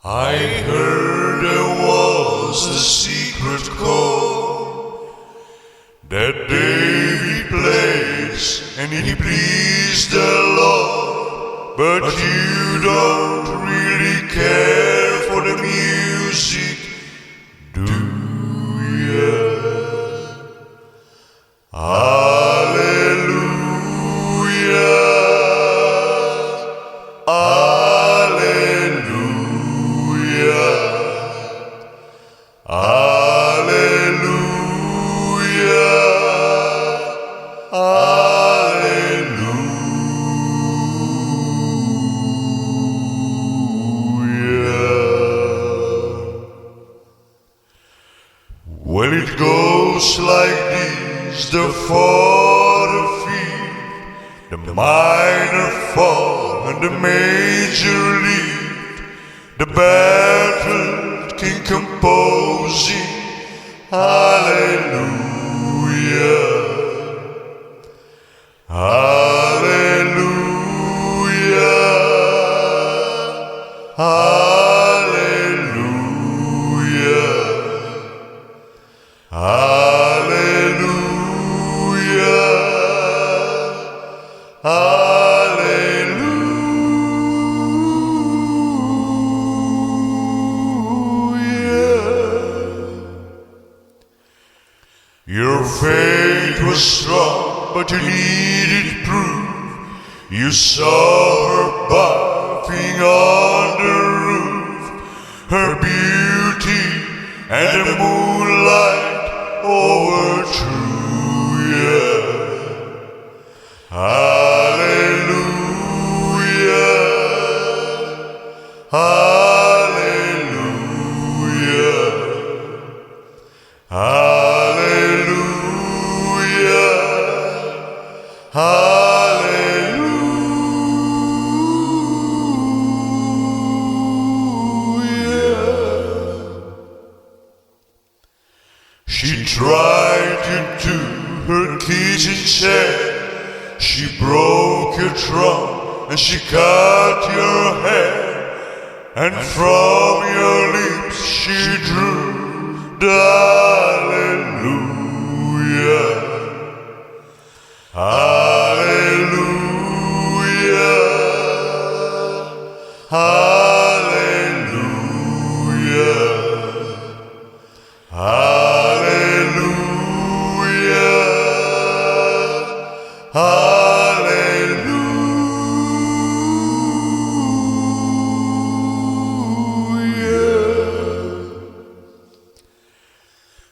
I heard there was a secret chord that David plays, and he pleased the Lord. But you don't really care for the music, do you? Hallelujah, hallelujah, hallelujah, hallelujah. Well, it goes like this: the fourth, the fifth, the minor fall, and the major lift. The battle king composing, hallelujah, hallelujah, hallelujah, hallelujah, hallelujah. Your faith was strong, but you needed proof. You saw her bathing on the roof, her beauty and the moonlight overthrew you. Hallelujah, hallelujah, hallelujah, hallelujah. She tried you to her kitchen chair. She broke your trunk and she cut your hair, and from your lips she drew the hallelujah, hallelujah, hallelujah, hallelujah, hallelujah.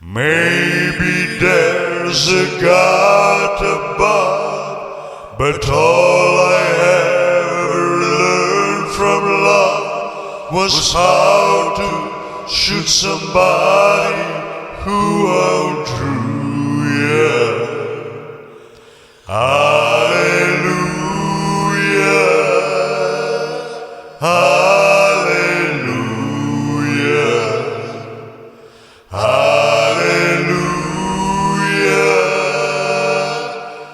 Maybe there's a God above, but all I ever learned from love was how to shoot somebody who outdrew you. Hallelujah, hallelujah, hallelujah,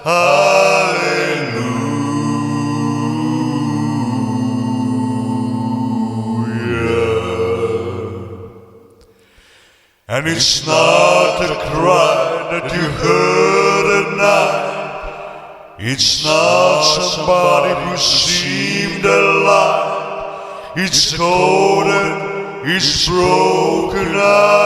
hallelujah. And it's not a cry that you heard at night. It's not somebody who seemed alive. It's cold and it's broken out.